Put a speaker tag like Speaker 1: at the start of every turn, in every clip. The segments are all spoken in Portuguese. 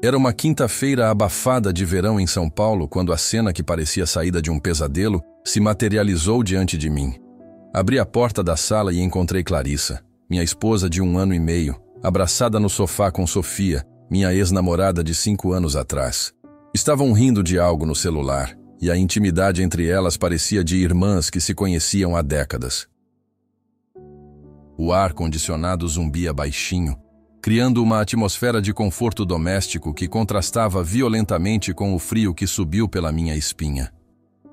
Speaker 1: Era uma quinta-feira abafada de verão em São Paulo quando a cena que parecia saída de um pesadelo se materializou diante de mim. Abri a porta da sala e encontrei Clarissa, minha esposa de 1 ano e meio, abraçada no sofá com Sofia, minha ex-namorada de 5 anos atrás. Estavam rindo de algo no celular, e a intimidade entre elas parecia de irmãs que se conheciam há décadas. O ar-condicionado zumbia baixinho, criando uma atmosfera de conforto doméstico que contrastava violentamente com o frio que subiu pela minha espinha.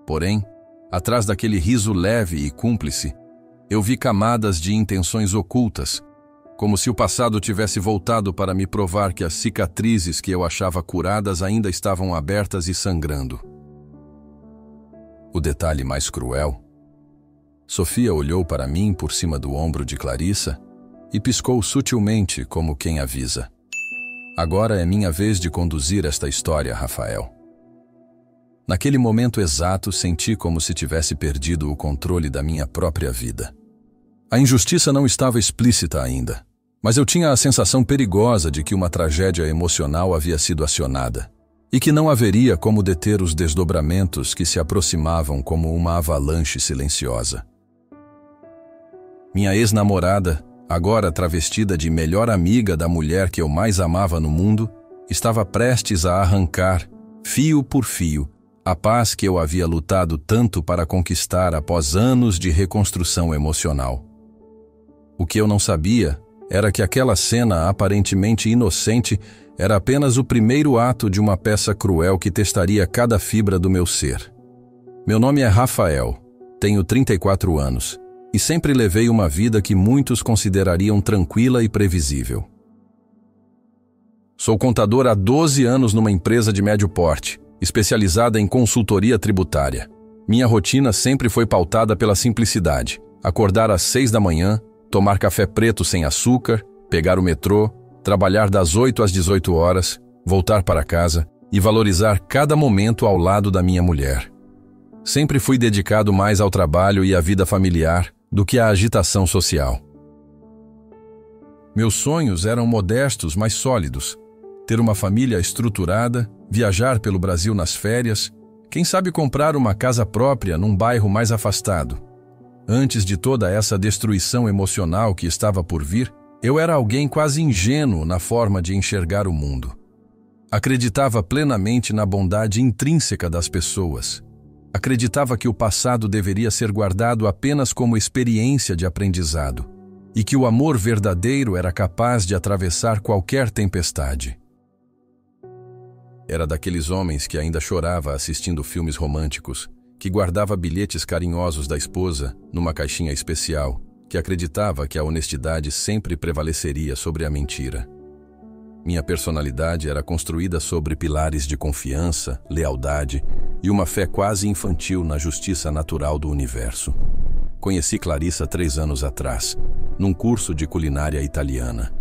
Speaker 1: Porém, atrás daquele riso leve e cúmplice, eu vi camadas de intenções ocultas, como se o passado tivesse voltado para me provar que as cicatrizes que eu achava curadas ainda estavam abertas e sangrando. O detalhe mais cruel: Sofia olhou para mim por cima do ombro de Clarissa e piscou sutilmente como quem avisa. Agora é minha vez de conduzir esta história, Rafael. Naquele momento exato, senti como se tivesse perdido o controle da minha própria vida. A injustiça não estava explícita ainda, mas eu tinha a sensação perigosa de que uma tragédia emocional havia sido acionada e que não haveria como deter os desdobramentos que se aproximavam como uma avalanche silenciosa. Minha ex-namorada, agora travestida de melhor amiga da mulher que eu mais amava no mundo, estava prestes a arrancar, fio por fio, a paz que eu havia lutado tanto para conquistar após anos de reconstrução emocional. O que eu não sabia era que aquela cena aparentemente inocente era apenas o primeiro ato de uma peça cruel que testaria cada fibra do meu ser. Meu nome é Rafael, tenho 34 anos e sempre levei uma vida que muitos considerariam tranquila e previsível. Sou contador há 12 anos numa empresa de médio porte, especializada em consultoria tributária. Minha rotina sempre foi pautada pela simplicidade: acordar às 6 da manhã, tomar café preto sem açúcar, pegar o metrô, trabalhar das 8 às 18 horas, voltar para casa e valorizar cada momento ao lado da minha mulher. Sempre fui dedicado mais ao trabalho e à vida familiar do que à agitação social. Meus sonhos eram modestos, mas sólidos: ter uma família estruturada, viajar pelo Brasil nas férias, quem sabe comprar uma casa própria num bairro mais afastado. Antes de toda essa destruição emocional que estava por vir, eu era alguém quase ingênuo na forma de enxergar o mundo. Acreditava plenamente na bondade intrínseca das pessoas. Acreditava que o passado deveria ser guardado apenas como experiência de aprendizado e que o amor verdadeiro era capaz de atravessar qualquer tempestade. Era daqueles homens que ainda chorava assistindo filmes românticos, que guardava bilhetes carinhosos da esposa numa caixinha especial, que acreditava que a honestidade sempre prevaleceria sobre a mentira. Minha personalidade era construída sobre pilares de confiança, lealdade e uma fé quase infantil na justiça natural do universo. Conheci Clarissa 3 anos atrás, num curso de culinária italiana.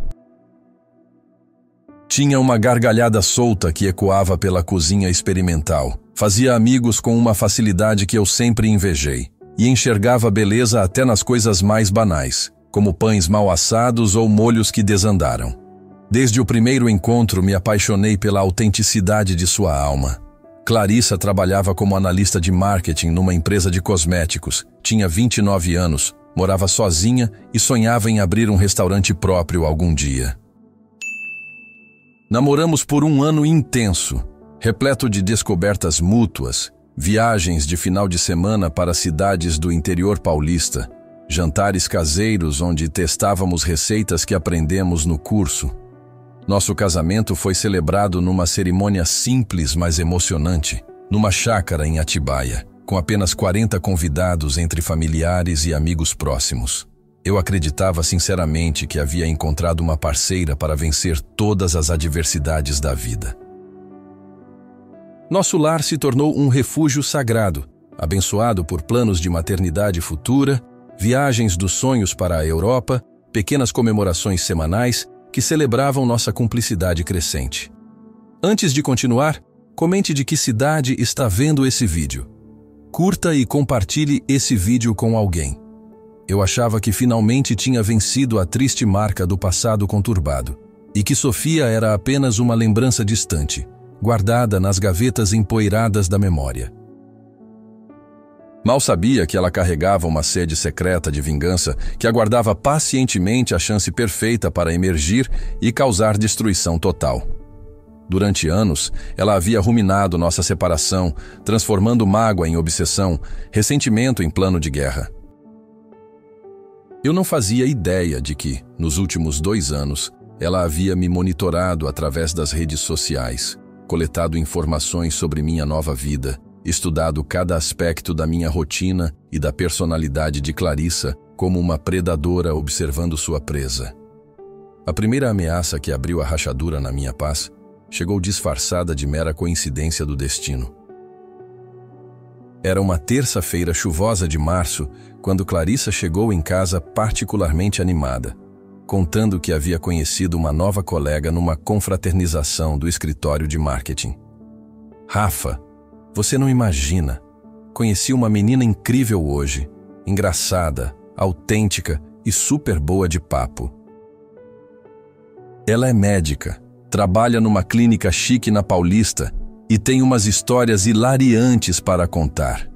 Speaker 1: Tinha uma gargalhada solta que ecoava pela cozinha experimental. Fazia amigos com uma facilidade que eu sempre invejei, e enxergava beleza até nas coisas mais banais, como pães mal assados ou molhos que desandaram. Desde o primeiro encontro me apaixonei pela autenticidade de sua alma. Clarissa trabalhava como analista de marketing numa empresa de cosméticos, tinha 29 anos, morava sozinha e sonhava em abrir um restaurante próprio algum dia. Namoramos por 1 ano intenso, repleto de descobertas mútuas, viagens de final de semana para cidades do interior paulista, jantares caseiros onde testávamos receitas que aprendemos no curso. Nosso casamento foi celebrado numa cerimônia simples, mas emocionante, numa chácara em Atibaia, com apenas 40 convidados entre familiares e amigos próximos. Eu acreditava sinceramente que havia encontrado uma parceira para vencer todas as adversidades da vida. Nosso lar se tornou um refúgio sagrado, abençoado por planos de maternidade futura, viagens dos sonhos para a Europa, pequenas comemorações semanais que celebravam nossa cumplicidade crescente. Antes de continuar, comente de que cidade está vendo esse vídeo. Curta e compartilhe esse vídeo com alguém. Eu achava que finalmente tinha vencido a triste marca do passado conturbado, e que Sofia era apenas uma lembrança distante, guardada nas gavetas empoeiradas da memória. Mal sabia que ela carregava uma sede secreta de vingança que aguardava pacientemente a chance perfeita para emergir e causar destruição total. Durante anos, ela havia ruminado nossa separação, transformando mágoa em obsessão, ressentimento em plano de guerra. Eu não fazia ideia de que, nos últimos 2 anos, ela havia me monitorado através das redes sociais, coletado informações sobre minha nova vida, estudado cada aspecto da minha rotina e da personalidade de Clarissa como uma predadora observando sua presa. A primeira ameaça que abriu a rachadura na minha paz chegou disfarçada de mera coincidência do destino. Era uma terça-feira chuvosa de março, quando Clarissa chegou em casa particularmente animada, contando que havia conhecido uma nova colega numa confraternização do escritório de marketing. Rafa, você não imagina. Conheci uma menina incrível hoje, engraçada, autêntica e super boa de papo. Ela é médica, trabalha numa clínica chique na Paulista e tem umas histórias hilariantes para contar.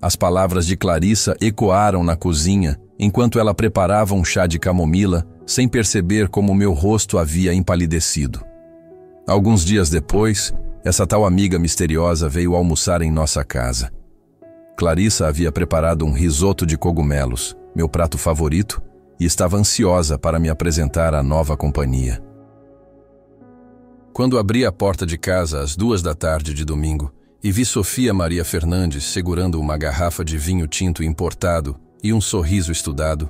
Speaker 1: As palavras de Clarissa ecoaram na cozinha enquanto ela preparava um chá de camomila, sem perceber como meu rosto havia empalidecido. Alguns dias depois, essa tal amiga misteriosa veio almoçar em nossa casa. Clarissa havia preparado um risoto de cogumelos, meu prato favorito, e estava ansiosa para me apresentar à nova companhia. Quando abri a porta de casa às 2 da tarde de domingo e vi Sofia Maria Fernandes segurando uma garrafa de vinho tinto importado e um sorriso estudado,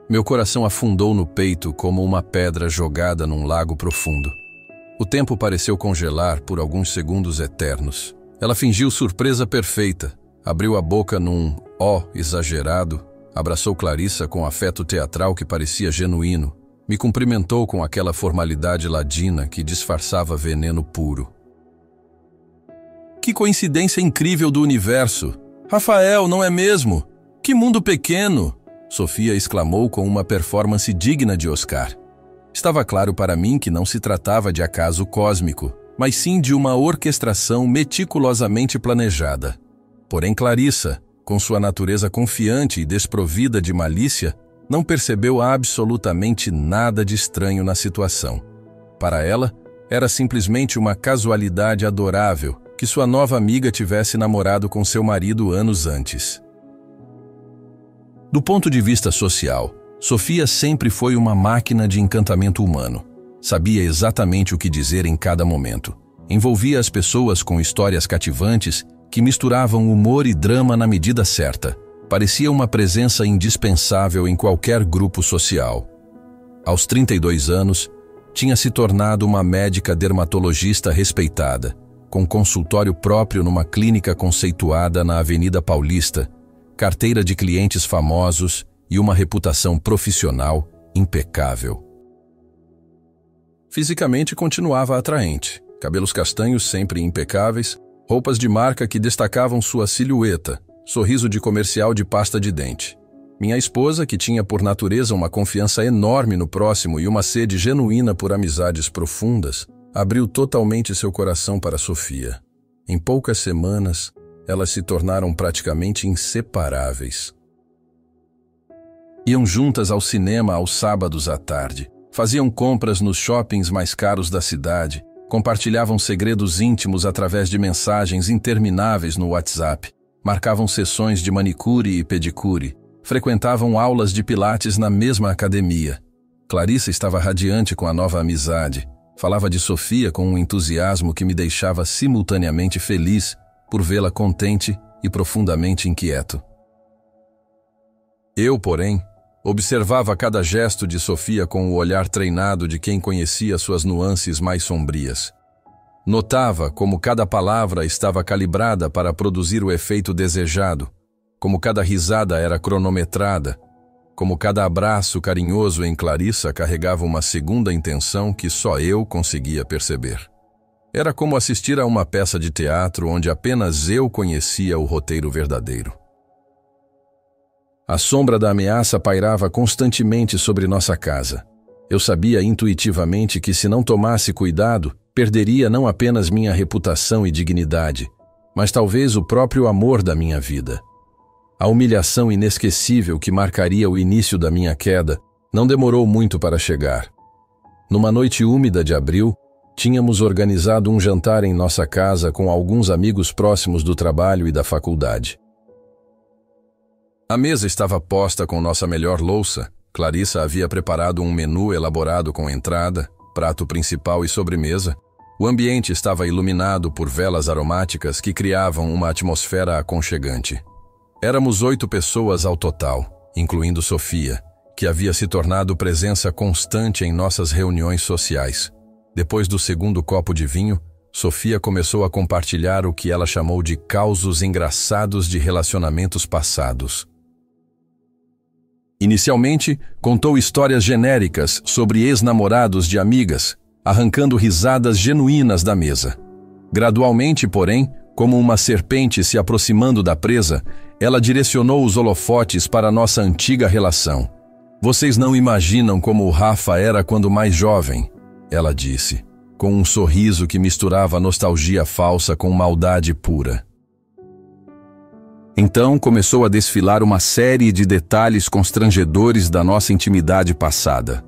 Speaker 1: meu coração afundou no peito como uma pedra jogada num lago profundo. O tempo pareceu congelar por alguns segundos eternos. Ela fingiu surpresa perfeita, abriu a boca num ó exagerado, abraçou Clarissa com afeto teatral que parecia genuíno, me cumprimentou com aquela formalidade ladina que disfarçava veneno puro. Que coincidência incrível do universo! Rafael, não é mesmo? Que mundo pequeno! Sofia exclamou com uma performance digna de Oscar. Estava claro para mim que não se tratava de acaso cósmico, mas sim de uma orquestração meticulosamente planejada. Porém Clarissa, com sua natureza confiante e desprovida de malícia, não percebeu absolutamente nada de estranho na situação. Para ela, era simplesmente uma casualidade adorável que sua nova amiga tivesse namorado com seu marido anos antes. Do ponto de vista social, Sofia sempre foi uma máquina de encantamento humano. Sabia exatamente o que dizer em cada momento. Envolvia as pessoas com histórias cativantes que misturavam humor e drama na medida certa. Parecia uma presença indispensável em qualquer grupo social. Aos 32 anos, tinha se tornado uma médica dermatologista respeitada, com consultório próprio numa clínica conceituada na Avenida Paulista, carteira de clientes famosos e uma reputação profissional impecável. Fisicamente continuava atraente, cabelos castanhos sempre impecáveis, roupas de marca que destacavam sua silhueta, sorriso de comercial de pasta de dente. Minha esposa, que tinha por natureza uma confiança enorme no próximo e uma sede genuína por amizades profundas, abriu totalmente seu coração para Sofia. Em poucas semanas, elas se tornaram praticamente inseparáveis. Iam juntas ao cinema aos sábados à tarde, faziam compras nos shoppings mais caros da cidade, compartilhavam segredos íntimos através de mensagens intermináveis no WhatsApp, marcavam sessões de manicure e pedicure, frequentavam aulas de pilates na mesma academia. Clarissa estava radiante com a nova amizade, falava de Sofia com um entusiasmo que me deixava simultaneamente feliz por vê-la contente e profundamente inquieto. Eu, porém, observava cada gesto de Sofia com o olhar treinado de quem conhecia suas nuances mais sombrias. Notava como cada palavra estava calibrada para produzir o efeito desejado, como cada risada era cronometrada, como cada abraço carinhoso em Clarissa carregava uma segunda intenção que só eu conseguia perceber. Era como assistir a uma peça de teatro onde apenas eu conhecia o roteiro verdadeiro. A sombra da ameaça pairava constantemente sobre nossa casa. Eu sabia intuitivamente que, se não tomasse cuidado, perderia não apenas minha reputação e dignidade, mas talvez o próprio amor da minha vida. A humilhação inesquecível que marcaria o início da minha queda não demorou muito para chegar. Numa noite úmida de abril, tínhamos organizado um jantar em nossa casa com alguns amigos próximos do trabalho e da faculdade. A mesa estava posta com nossa melhor louça. Clarissa havia preparado um menu elaborado com entrada, prato principal e sobremesa. O ambiente estava iluminado por velas aromáticas que criavam uma atmosfera aconchegante. Éramos 8 pessoas ao total, incluindo Sofia, que havia se tornado presença constante em nossas reuniões sociais. Depois do segundo copo de vinho, Sofia começou a compartilhar o que ela chamou de causos engraçados de relacionamentos passados. Inicialmente, contou histórias genéricas sobre ex-namorados de amigas, arrancando risadas genuínas da mesa. Gradualmente, porém, como uma serpente se aproximando da presa, ela direcionou os holofotes para nossa antiga relação. Vocês não imaginam como o Rafa era quando mais jovem, ela disse, com um sorriso que misturava nostalgia falsa com maldade pura. Então começou a desfilar uma série de detalhes constrangedores da nossa intimidade passada.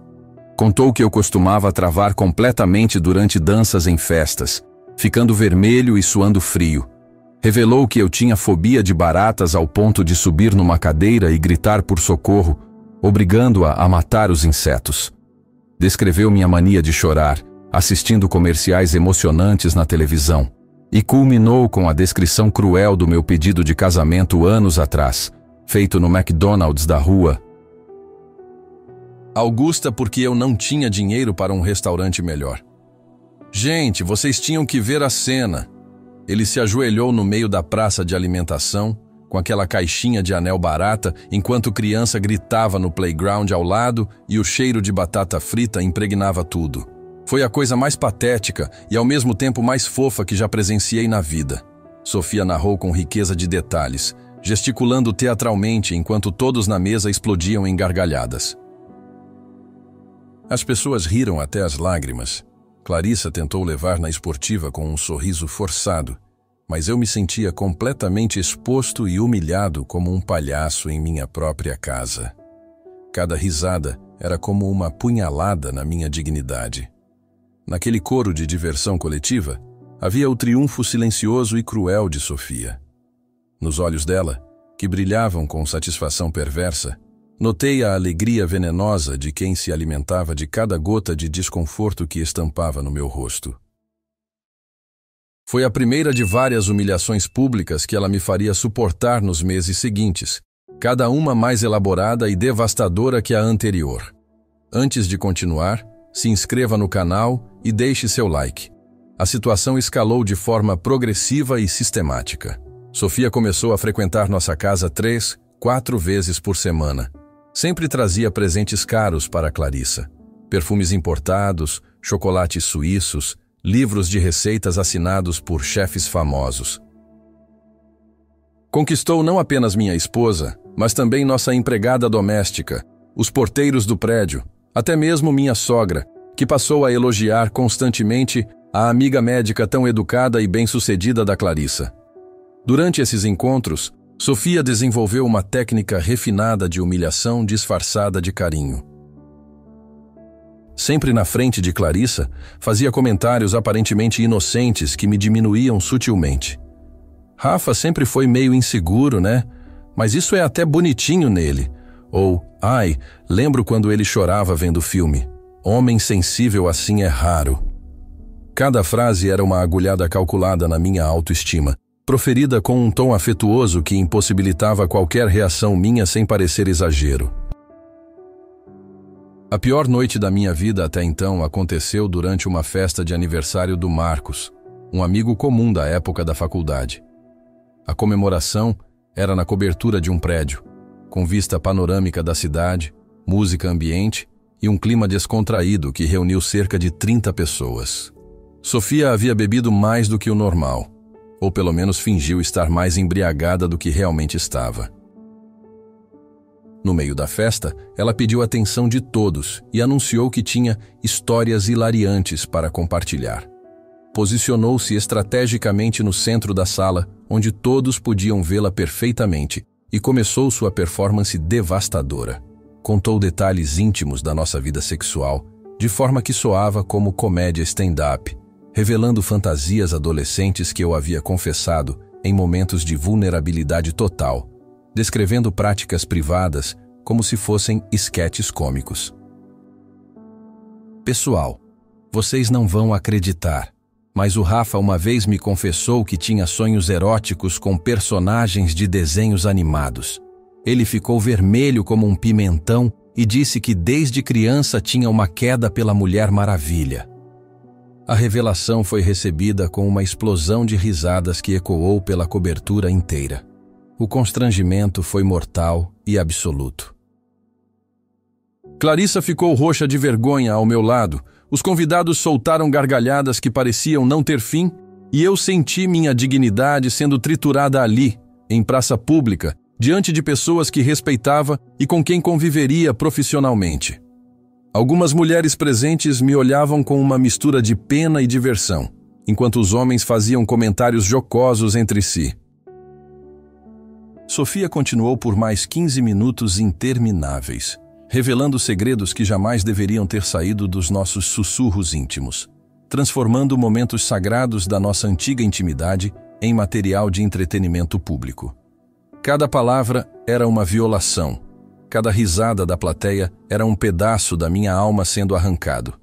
Speaker 1: Contou que eu costumava travar completamente durante danças em festas, ficando vermelho e suando frio. Revelou que eu tinha fobia de baratas ao ponto de subir numa cadeira e gritar por socorro, obrigando-a a matar os insetos. Descreveu minha mania de chorar, assistindo comerciais emocionantes na televisão, e culminou com a descrição cruel do meu pedido de casamento anos atrás, feito no McDonald's da rua. Augusta, porque eu não tinha dinheiro para um restaurante melhor. Gente, vocês tinham que ver a cena. Ele se ajoelhou no meio da praça de alimentação, com aquela caixinha de anel barata, enquanto criança gritava no playground ao lado e o cheiro de batata frita impregnava tudo. Foi a coisa mais patética e ao mesmo tempo mais fofa que já presenciei na vida. Sofia narrou com riqueza de detalhes, gesticulando teatralmente enquanto todos na mesa explodiam em gargalhadas. As pessoas riram até as lágrimas. Clarissa tentou levar na esportiva com um sorriso forçado, mas eu me sentia completamente exposto e humilhado como um palhaço em minha própria casa. Cada risada era como uma punhalada na minha dignidade. Naquele coro de diversão coletiva, havia o triunfo silencioso e cruel de Sofia. Nos olhos dela, que brilhavam com satisfação perversa, notei a alegria venenosa de quem se alimentava de cada gota de desconforto que estampava no meu rosto. Foi a primeira de várias humilhações públicas que ela me faria suportar nos meses seguintes, cada uma mais elaborada e devastadora que a anterior. Antes de continuar, se inscreva no canal e deixe seu like. A situação escalou de forma progressiva e sistemática. Sofia começou a frequentar nossa casa 3, 4 vezes por semana. Sempre trazia presentes caros para Clarissa. Perfumes importados, chocolates suíços, livros de receitas assinados por chefes famosos. Conquistou não apenas minha esposa, mas também nossa empregada doméstica, os porteiros do prédio, até mesmo minha sogra, que passou a elogiar constantemente a amiga médica tão educada e bem-sucedida da Clarissa. Durante esses encontros, Sofia desenvolveu uma técnica refinada de humilhação disfarçada de carinho. Sempre na frente de Clarissa, fazia comentários aparentemente inocentes que me diminuíam sutilmente. Rafa sempre foi meio inseguro, né? Mas isso é até bonitinho nele. Ou, ai, lembro quando ele chorava vendo filme. Homem sensível assim é raro. Cada frase era uma agulhada calculada na minha autoestima, proferida com um tom afetuoso que impossibilitava qualquer reação minha sem parecer exagero. A pior noite da minha vida até então aconteceu durante uma festa de aniversário do Marcos, um amigo comum da época da faculdade. A comemoração era na cobertura de um prédio, com vista panorâmica da cidade, música ambiente e um clima descontraído que reuniu cerca de 30 pessoas. Sofia havia bebido mais do que o normal, ou pelo menos fingiu estar mais embriagada do que realmente estava. No meio da festa, ela pediu a atenção de todos e anunciou que tinha histórias hilariantes para compartilhar. Posicionou-se estrategicamente no centro da sala, onde todos podiam vê-la perfeitamente, e começou sua performance devastadora. Contou detalhes íntimos da nossa vida sexual, de forma que soava como comédia stand-up, revelando fantasias adolescentes que eu havia confessado em momentos de vulnerabilidade total, descrevendo práticas privadas como se fossem esquetes cômicos. Pessoal, vocês não vão acreditar, mas o Rafa uma vez me confessou que tinha sonhos eróticos com personagens de desenhos animados. Ele ficou vermelho como um pimentão e disse que desde criança tinha uma queda pela Mulher Maravilha. A revelação foi recebida com uma explosão de risadas que ecoou pela cobertura inteira. O constrangimento foi mortal e absoluto. Clarissa ficou roxa de vergonha ao meu lado. Os convidados soltaram gargalhadas que pareciam não ter fim, e eu senti minha dignidade sendo triturada ali, em praça pública, diante de pessoas que respeitava e com quem conviveria profissionalmente. Algumas mulheres presentes me olhavam com uma mistura de pena e diversão, enquanto os homens faziam comentários jocosos entre si. Sofia continuou por mais 15 minutos intermináveis, revelando segredos que jamais deveriam ter saído dos nossos sussurros íntimos, transformando momentos sagrados da nossa antiga intimidade em material de entretenimento público. Cada palavra era uma violação, cada risada da plateia era um pedaço da minha alma sendo arrancado.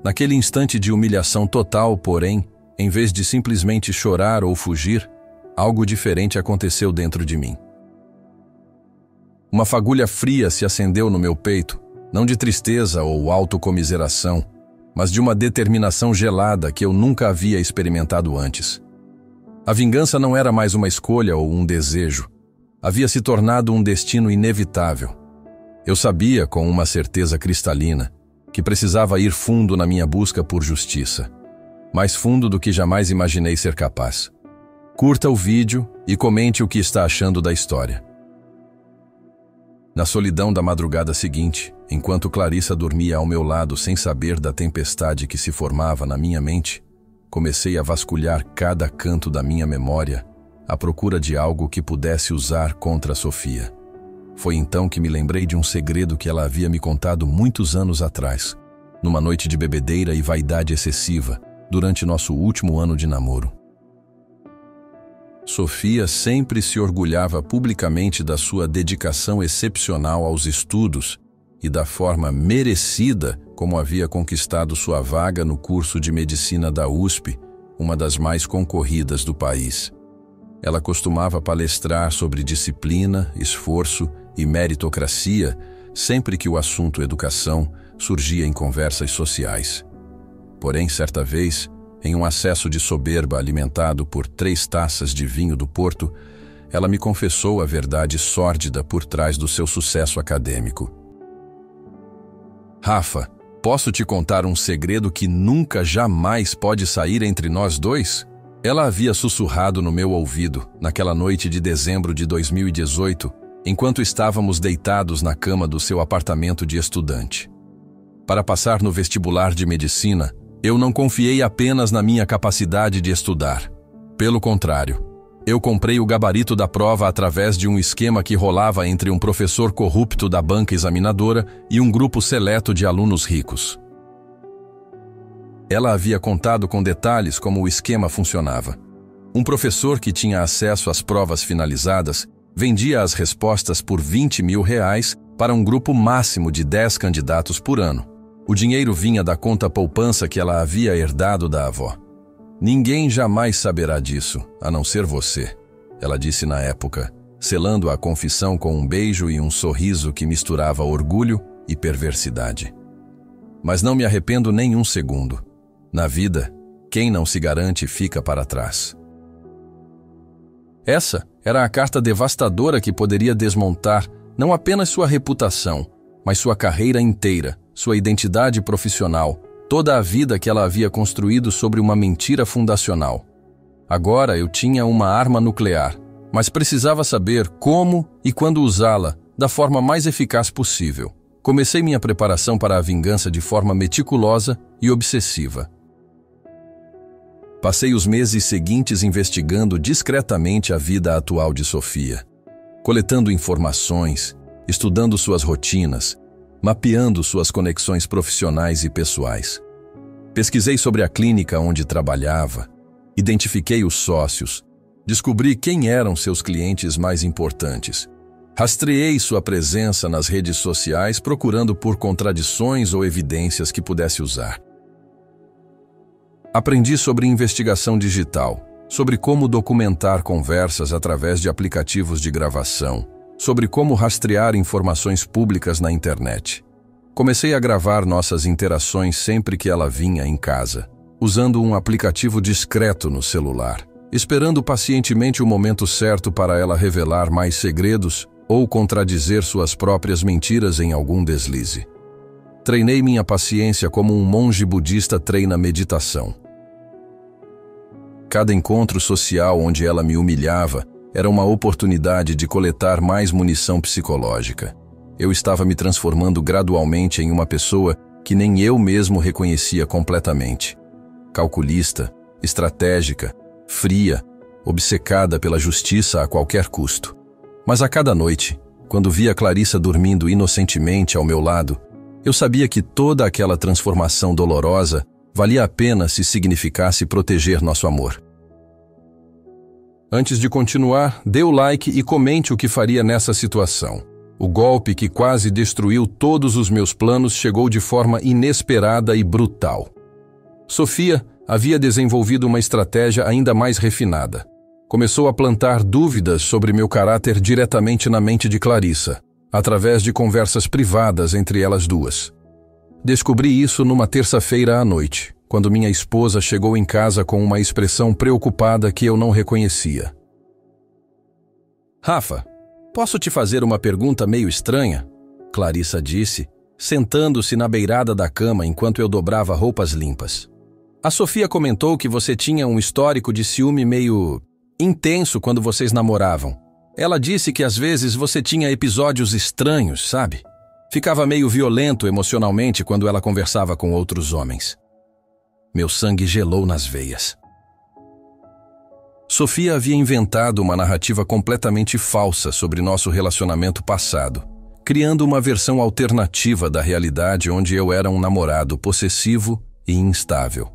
Speaker 1: Naquele instante de humilhação total, porém, em vez de simplesmente chorar ou fugir, algo diferente aconteceu dentro de mim. Uma fagulha fria se acendeu no meu peito, não de tristeza ou autocomiseração, mas de uma determinação gelada que eu nunca havia experimentado antes. A vingança não era mais uma escolha ou um desejo. Havia se tornado um destino inevitável. Eu sabia, com uma certeza cristalina, que precisava ir fundo na minha busca por justiça. Mais fundo do que jamais imaginei ser capaz. Curta o vídeo e comente o que está achando da história. Na solidão da madrugada seguinte, enquanto Clarissa dormia ao meu lado sem saber da tempestade que se formava na minha mente, comecei a vasculhar cada canto da minha memória à procura de algo que pudesse usar contra Sofia. Foi então que me lembrei de um segredo que ela havia me contado muitos anos atrás, numa noite de bebedeira e vaidade excessiva, durante nosso último ano de namoro. Sofia sempre se orgulhava publicamente da sua dedicação excepcional aos estudos e da forma merecida como havia conquistado sua vaga no curso de medicina da USP, uma das mais concorridas do país. Ela costumava palestrar sobre disciplina, esforço e meritocracia sempre que o assunto educação surgia em conversas sociais. Porém, certa vez, em um acesso de soberba alimentado por 3 taças de vinho do Porto, ela me confessou a verdade sórdida por trás do seu sucesso acadêmico. Rafa, posso te contar um segredo que nunca jamais pode sair entre nós dois? Ela havia sussurrado no meu ouvido, naquela noite de dezembro de 2018, enquanto estávamos deitados na cama do seu apartamento de estudante. Para passar no vestibular de medicina, eu não confiei apenas na minha capacidade de estudar. Pelo contrário, eu comprei o gabarito da prova através de um esquema que rolava entre um professor corrupto da banca examinadora e um grupo seleto de alunos ricos. Ela havia contado com detalhes como o esquema funcionava. Um professor que tinha acesso às provas finalizadas vendia as respostas por R$20 mil para um grupo máximo de 10 candidatos por ano. O dinheiro vinha da conta poupança que ela havia herdado da avó. Ninguém jamais saberá disso, a não ser você, ela disse na época, selando a confissão com um beijo e um sorriso que misturava orgulho e perversidade. Mas não me arrependo nem um segundo. Na vida, quem não se garante fica para trás. Essa era a carta devastadora que poderia desmontar não apenas sua reputação, mas sua carreira inteira, sua identidade profissional, toda a vida que ela havia construído sobre uma mentira fundacional. Agora eu tinha uma arma nuclear, mas precisava saber como e quando usá-la da forma mais eficaz possível. Comecei minha preparação para a vingança de forma meticulosa e obsessiva. Passei os meses seguintes investigando discretamente a vida atual de Sofia, coletando informações, estudando suas rotinas, mapeando suas conexões profissionais e pessoais. Pesquisei sobre a clínica onde trabalhava, identifiquei os sócios, descobri quem eram seus clientes mais importantes. Rastreei sua presença nas redes sociais procurando por contradições ou evidências que pudesse usar. Aprendi sobre investigação digital, sobre como documentar conversas através de aplicativos de gravação, sobre como rastrear informações públicas na internet. Comecei a gravar nossas interações sempre que ela vinha em casa, usando um aplicativo discreto no celular, esperando pacientemente o momento certo para ela revelar mais segredos ou contradizer suas próprias mentiras em algum deslize. Treinei minha paciência como um monge budista treina meditação. Cada encontro social onde ela me humilhava era uma oportunidade de coletar mais munição psicológica. Eu estava me transformando gradualmente em uma pessoa que nem eu mesmo reconhecia completamente. Calculista, estratégica, fria, obcecada pela justiça a qualquer custo. Mas a cada noite, quando via Clarissa dormindo inocentemente ao meu lado, eu sabia que toda aquela transformação dolorosa valia a pena se significasse proteger nosso amor. Antes de continuar, dê o like e comente o que faria nessa situação. O golpe que quase destruiu todos os meus planos chegou de forma inesperada e brutal. Sofia havia desenvolvido uma estratégia ainda mais refinada. Começou a plantar dúvidas sobre meu caráter diretamente na mente de Clarissa, através de conversas privadas entre elas duas. Descobri isso numa terça-feira à noite, quando minha esposa chegou em casa com uma expressão preocupada que eu não reconhecia. "Rafa, posso te fazer uma pergunta meio estranha?", Clarissa disse, sentando-se na beirada da cama enquanto eu dobrava roupas limpas. "A Sofia comentou que você tinha um histórico de ciúme meio intenso quando vocês namoravam. Ela disse que às vezes você tinha episódios estranhos, sabe? Ficava meio violento emocionalmente quando ela conversava com outros homens." Meu sangue gelou nas veias. Sofia havia inventado uma narrativa completamente falsa sobre nosso relacionamento passado, criando uma versão alternativa da realidade onde eu era um namorado possessivo e instável.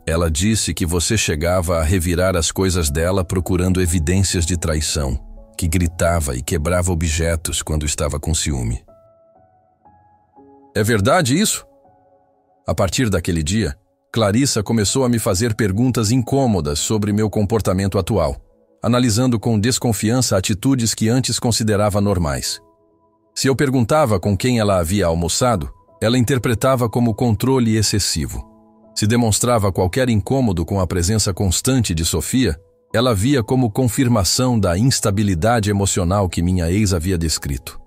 Speaker 1: Ela disse que você chegava a revirar as coisas dela procurando evidências de traição, que gritava e quebrava objetos quando estava com ciúme. É verdade isso? A partir daquele dia, Clarissa começou a me fazer perguntas incômodas sobre meu comportamento atual, analisando com desconfiança atitudes que antes considerava normais. Se eu perguntava com quem ela havia almoçado, ela interpretava como controle excessivo. Se demonstrava qualquer incômodo com a presença constante de Sofia, ela via como confirmação da instabilidade emocional que minha ex havia descrito.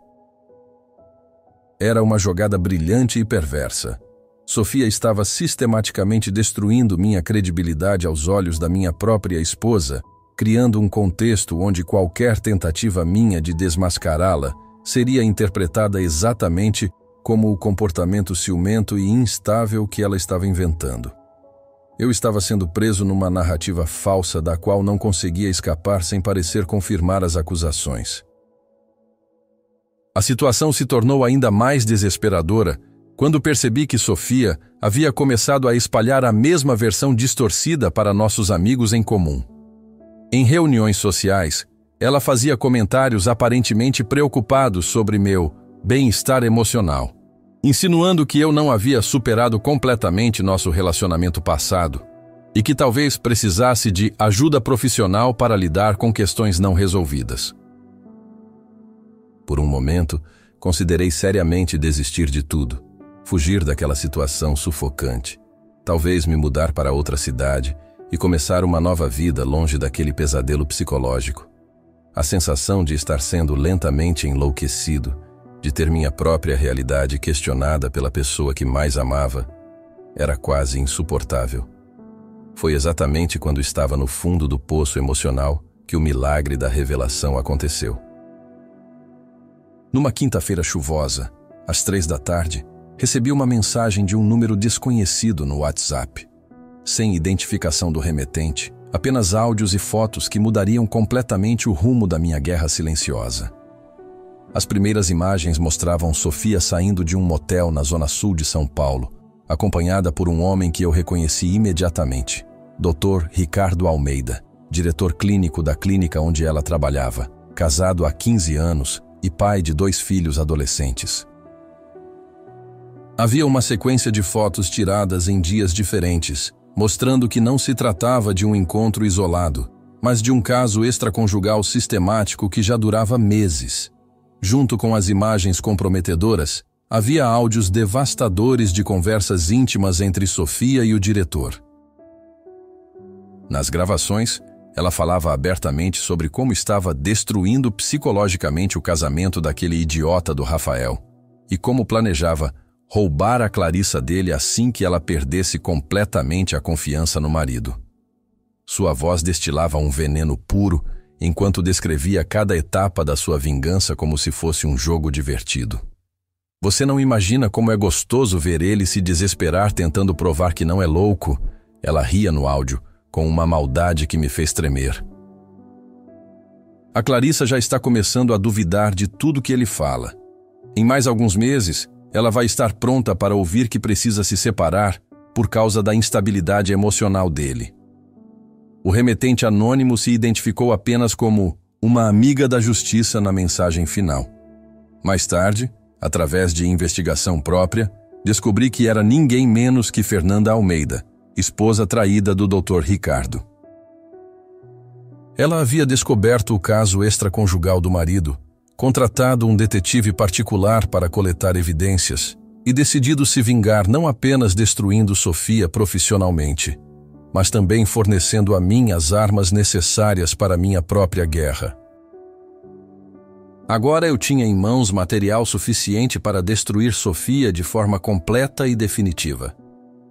Speaker 1: Era uma jogada brilhante e perversa. Sofia estava sistematicamente destruindo minha credibilidade aos olhos da minha própria esposa, criando um contexto onde qualquer tentativa minha de desmascará-la seria interpretada exatamente como o comportamento ciumento e instável que ela estava inventando. Eu estava sendo preso numa narrativa falsa da qual não conseguia escapar sem parecer confirmar as acusações. A situação se tornou ainda mais desesperadora quando percebi que Sofia havia começado a espalhar a mesma versão distorcida para nossos amigos em comum. Em reuniões sociais, ela fazia comentários aparentemente preocupados sobre meu bem-estar emocional, insinuando que eu não havia superado completamente nosso relacionamento passado e que talvez precisasse de ajuda profissional para lidar com questões não resolvidas. Por um momento, considerei seriamente desistir de tudo, fugir daquela situação sufocante, talvez me mudar para outra cidade e começar uma nova vida longe daquele pesadelo psicológico. A sensação de estar sendo lentamente enlouquecido, de ter minha própria realidade questionada pela pessoa que mais amava, era quase insuportável. Foi exatamente quando estava no fundo do poço emocional que o milagre da revelação aconteceu. Numa quinta-feira chuvosa, às 3 da tarde, recebi uma mensagem de um número desconhecido no WhatsApp. Sem identificação do remetente, apenas áudios e fotos que mudariam completamente o rumo da minha guerra silenciosa. As primeiras imagens mostravam Sofia saindo de um motel na zona sul de São Paulo, acompanhada por um homem que eu reconheci imediatamente, Dr. Ricardo Almeida, diretor clínico da clínica onde ela trabalhava, casado há 15 anos e pai de 2 filhos adolescentes. Havia uma sequência de fotos tiradas em dias diferentes, mostrando que não se tratava de um encontro isolado, mas de um caso extraconjugal sistemático que já durava meses. Junto com as imagens comprometedoras, havia áudios devastadores de conversas íntimas entre Sofia e o diretor. Nas gravações, ela falava abertamente sobre como estava destruindo psicologicamente o casamento daquele idiota do Rafael e como planejava roubar a Clarissa dele assim que ela perdesse completamente a confiança no marido. Sua voz destilava um veneno puro enquanto descrevia cada etapa da sua vingança como se fosse um jogo divertido. Você não imagina como é gostoso ver ele se desesperar tentando provar que não é louco? Ela ria no áudio, com uma maldade que me fez tremer. A Clarissa já está começando a duvidar de tudo que ele fala. Em mais alguns meses, ela vai estar pronta para ouvir que precisa se separar por causa da instabilidade emocional dele. O remetente anônimo se identificou apenas como uma amiga da justiça na mensagem final. Mais tarde, através de investigação própria, descobri que era ninguém menos que Fernanda Almeida, esposa traída do Dr. Ricardo. Ela havia descoberto o caso extraconjugal do marido, contratado um detetive particular para coletar evidências e decidido se vingar não apenas destruindo Sofia profissionalmente, mas também fornecendo a mim as armas necessárias para minha própria guerra. Agora eu tinha em mãos material suficiente para destruir Sofia de forma completa e definitiva.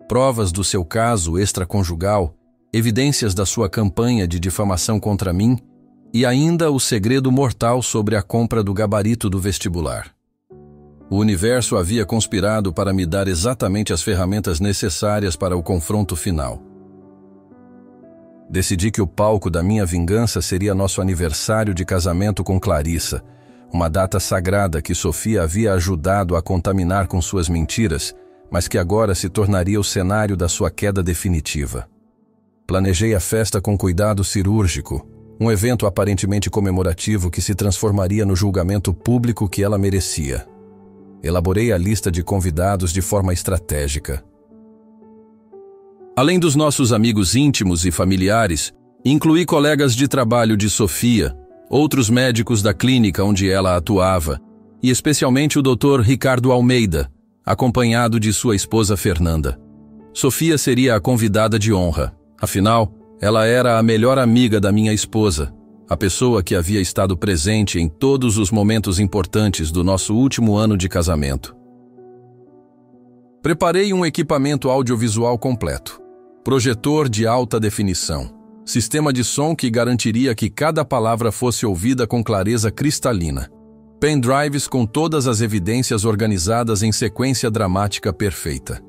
Speaker 1: Provas do seu caso extraconjugal, evidências da sua campanha de difamação contra mim e ainda o segredo mortal sobre a compra do gabarito do vestibular. O universo havia conspirado para me dar exatamente as ferramentas necessárias para o confronto final. Decidi que o palco da minha vingança seria nosso aniversário de casamento com Clarissa, uma data sagrada que Sofia havia ajudado a contaminar com suas mentiras, mas que agora se tornaria o cenário da sua queda definitiva. Planejei a festa com cuidado cirúrgico, um evento aparentemente comemorativo que se transformaria no julgamento público que ela merecia. Elaborei a lista de convidados de forma estratégica. Além dos nossos amigos íntimos e familiares, incluí colegas de trabalho de Sofia, outros médicos da clínica onde ela atuava, e especialmente o Dr. Ricardo Almeida, acompanhado de sua esposa Fernanda. Sofia seria a convidada de honra, afinal, ela era a melhor amiga da minha esposa, a pessoa que havia estado presente em todos os momentos importantes do nosso último ano de casamento. Preparei um equipamento audiovisual completo, projetor de alta definição, sistema de som que garantiria que cada palavra fosse ouvida com clareza cristalina, pendrives com todas as evidências organizadas em sequência dramática perfeita.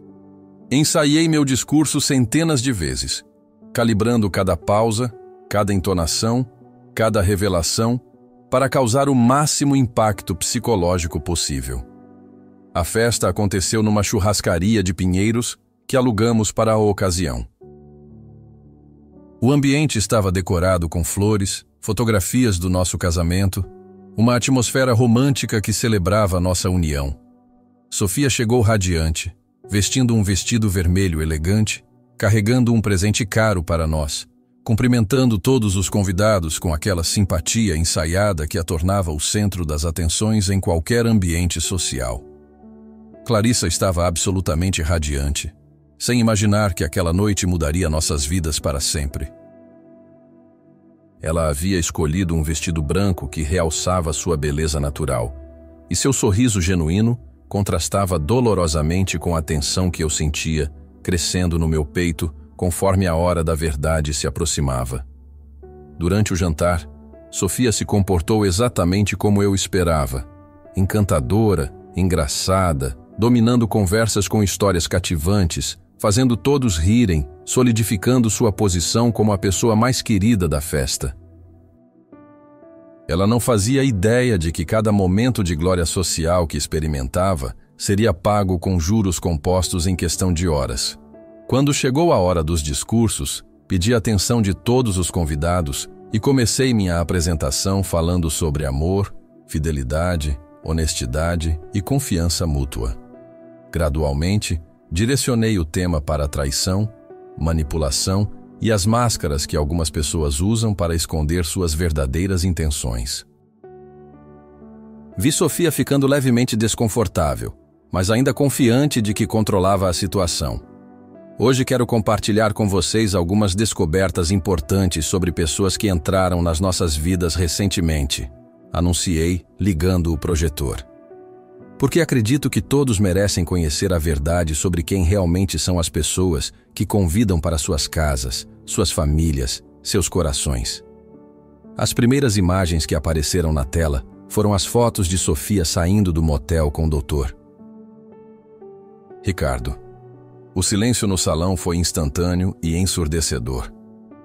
Speaker 1: Ensaiei meu discurso centenas de vezes, calibrando cada pausa, cada entonação, cada revelação, para causar o máximo impacto psicológico possível. A festa aconteceu numa churrascaria de Pinheiros que alugamos para a ocasião. O ambiente estava decorado com flores, fotografias do nosso casamento, uma atmosfera romântica que celebrava nossa união. Sofia chegou radiante, vestindo um vestido vermelho elegante, carregando um presente caro para nós, cumprimentando todos os convidados com aquela simpatia ensaiada que a tornava o centro das atenções em qualquer ambiente social. Clarissa estava absolutamente radiante, sem imaginar que aquela noite mudaria nossas vidas para sempre. Ela havia escolhido um vestido branco que realçava sua beleza natural, e seu sorriso genuíno contrastava dolorosamente com a tensão que eu sentia crescendo no meu peito conforme a hora da verdade se aproximava. Durante o jantar, Sofia se comportou exatamente como eu esperava, encantadora, engraçada, dominando conversas com histórias cativantes, fazendo todos rirem, solidificando sua posição como a pessoa mais querida da festa. Ela não fazia ideia de que cada momento de glória social que experimentava seria pago com juros compostos em questão de horas. Quando chegou a hora dos discursos, pedi a atenção de todos os convidados e comecei minha apresentação falando sobre amor, fidelidade, honestidade e confiança mútua. Gradualmente, direcionei o tema para a traição, manipulação e as máscaras que algumas pessoas usam para esconder suas verdadeiras intenções. Vi Sofia ficando levemente desconfortável, mas ainda confiante de que controlava a situação. Hoje quero compartilhar com vocês algumas descobertas importantes sobre pessoas que entraram nas nossas vidas recentemente, anunciei, ligando o projetor. Porque acredito que todos merecem conhecer a verdade sobre quem realmente são as pessoas que convidam para suas casas, suas famílias, seus corações. As primeiras imagens que apareceram na tela foram as fotos de Sofia saindo do motel com o doutor Ricardo. O silêncio no salão foi instantâneo e ensurdecedor.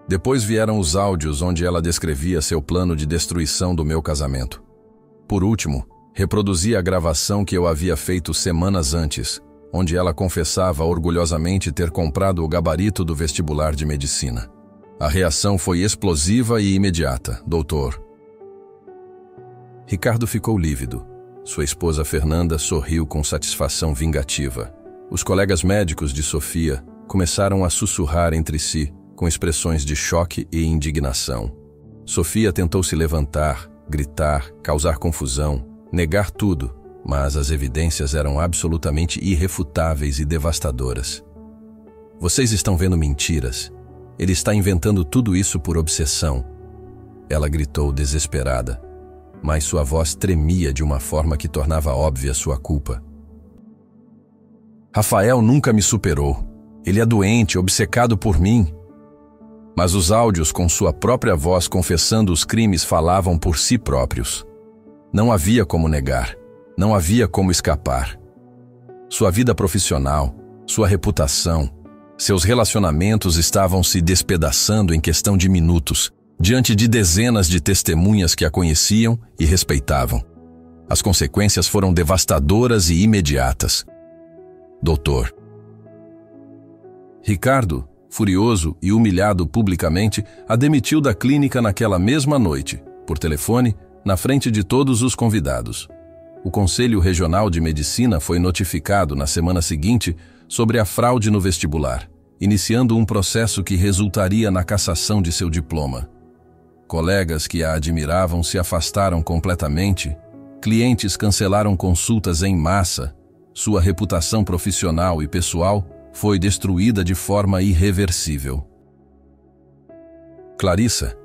Speaker 1: Depois vieram os áudios onde ela descrevia seu plano de destruição do meu casamento. Por último, reproduzi a gravação que eu havia feito semanas antes, onde ela confessava orgulhosamente ter comprado o gabarito do vestibular de medicina. A reação foi explosiva e imediata, doutor. Ricardo ficou lívido. Sua esposa Fernanda sorriu com satisfação vingativa. Os colegas médicos de Sofia começaram a sussurrar entre si, com expressões de choque e indignação. Sofia tentou se levantar, gritar, causar confusão, negar tudo, mas as evidências eram absolutamente irrefutáveis e devastadoras. Vocês estão vendo mentiras. Ele está inventando tudo isso por obsessão. Ela gritou desesperada, mas sua voz tremia de uma forma que tornava óbvia sua culpa. Rafael nunca me superou. Ele é doente, obcecado por mim. Mas os áudios com sua própria voz confessando os crimes falavam por si próprios. Não havia como negar. Não havia como escapar. Sua vida profissional, sua reputação, seus relacionamentos estavam se despedaçando em questão de minutos, diante de dezenas de testemunhas que a conheciam e respeitavam. As consequências foram devastadoras e imediatas. Doutor. Ricardo, furioso e humilhado publicamente, a demitiu da clínica naquela mesma noite, por telefone, na frente de todos os convidados. O Conselho Regional de Medicina foi notificado na semana seguinte sobre a fraude no vestibular, iniciando um processo que resultaria na cassação de seu diploma. Colegas que a admiravam se afastaram completamente, clientes cancelaram consultas em massa, sua reputação profissional e pessoal foi destruída de forma irreversível. Clarissa,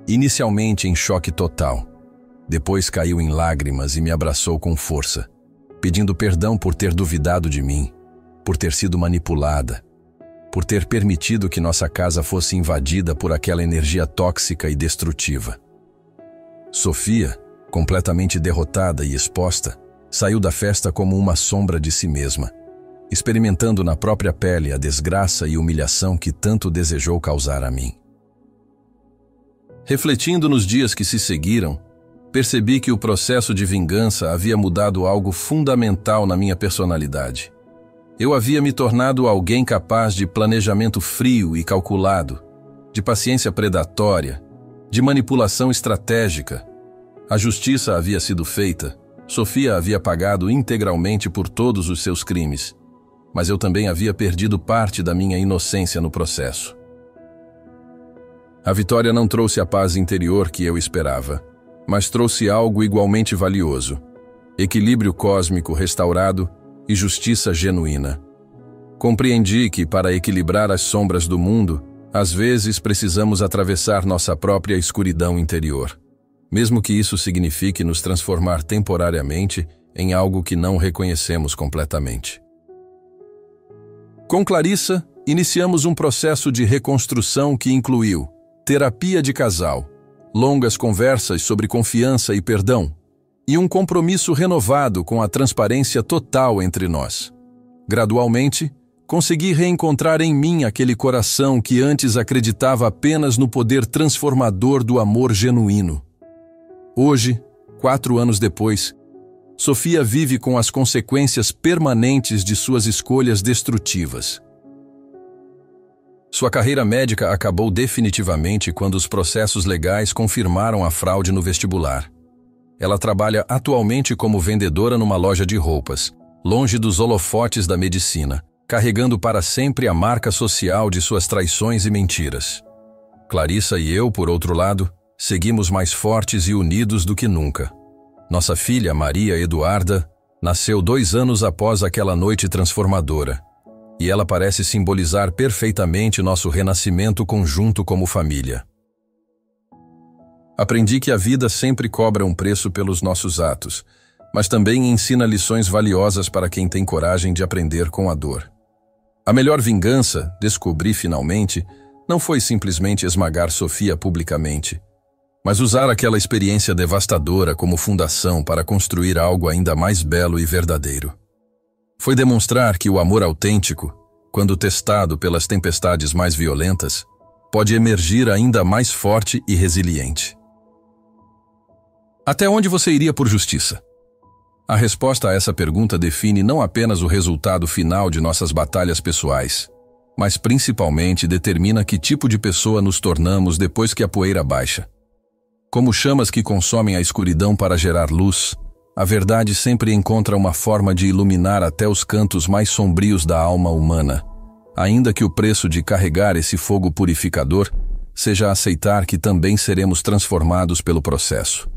Speaker 1: inicialmente em choque total, depois caiu em lágrimas e me abraçou com força, pedindo perdão por ter duvidado de mim, por ter sido manipulada, por ter permitido que nossa casa fosse invadida por aquela energia tóxica e destrutiva. Sofia, completamente derrotada e exposta, saiu da festa como uma sombra de si mesma, experimentando na própria pele a desgraça e humilhação que tanto desejou causar a mim. Refletindo nos dias que se seguiram, percebi que o processo de vingança havia mudado algo fundamental na minha personalidade. Eu havia me tornado alguém capaz de planejamento frio e calculado, de paciência predatória, de manipulação estratégica. A justiça havia sido feita, Sofia havia pagado integralmente por todos os seus crimes, mas eu também havia perdido parte da minha inocência no processo. A vitória não trouxe a paz interior que eu esperava, mas trouxe algo igualmente valioso: equilíbrio cósmico restaurado e justiça genuína. Compreendi que, para equilibrar as sombras do mundo, às vezes precisamos atravessar nossa própria escuridão interior, mesmo que isso signifique nos transformar temporariamente em algo que não reconhecemos completamente. Com Clarissa, iniciamos um processo de reconstrução que incluiu terapia de casal, longas conversas sobre confiança e perdão, e um compromisso renovado com a transparência total entre nós. Gradualmente, consegui reencontrar em mim aquele coração que antes acreditava apenas no poder transformador do amor genuíno. Hoje, 4 anos depois, Sofia vive com as consequências permanentes de suas escolhas destrutivas. Sua carreira médica acabou definitivamente quando os processos legais confirmaram a fraude no vestibular. Ela trabalha atualmente como vendedora numa loja de roupas, longe dos holofotes da medicina, carregando para sempre a marca social de suas traições e mentiras. Clarissa e eu, por outro lado, seguimos mais fortes e unidos do que nunca. Nossa filha, Maria Eduarda, nasceu 2 anos após aquela noite transformadora, e ela parece simbolizar perfeitamente nosso renascimento conjunto como família. Aprendi que a vida sempre cobra um preço pelos nossos atos, mas também ensina lições valiosas para quem tem coragem de aprender com a dor. A melhor vingança, descobri finalmente, não foi simplesmente esmagar Sofia publicamente, mas usar aquela experiência devastadora como fundação para construir algo ainda mais belo e verdadeiro. Foi demonstrar que o amor autêntico, quando testado pelas tempestades mais violentas, pode emergir ainda mais forte e resiliente. Até onde você iria por justiça? A resposta a essa pergunta define não apenas o resultado final de nossas batalhas pessoais, mas principalmente determina que tipo de pessoa nos tornamos depois que a poeira baixa. Como chamas que consomem a escuridão para gerar luz, a verdade sempre encontra uma forma de iluminar até os cantos mais sombrios da alma humana, ainda que o preço de carregar esse fogo purificador seja aceitar que também seremos transformados pelo processo.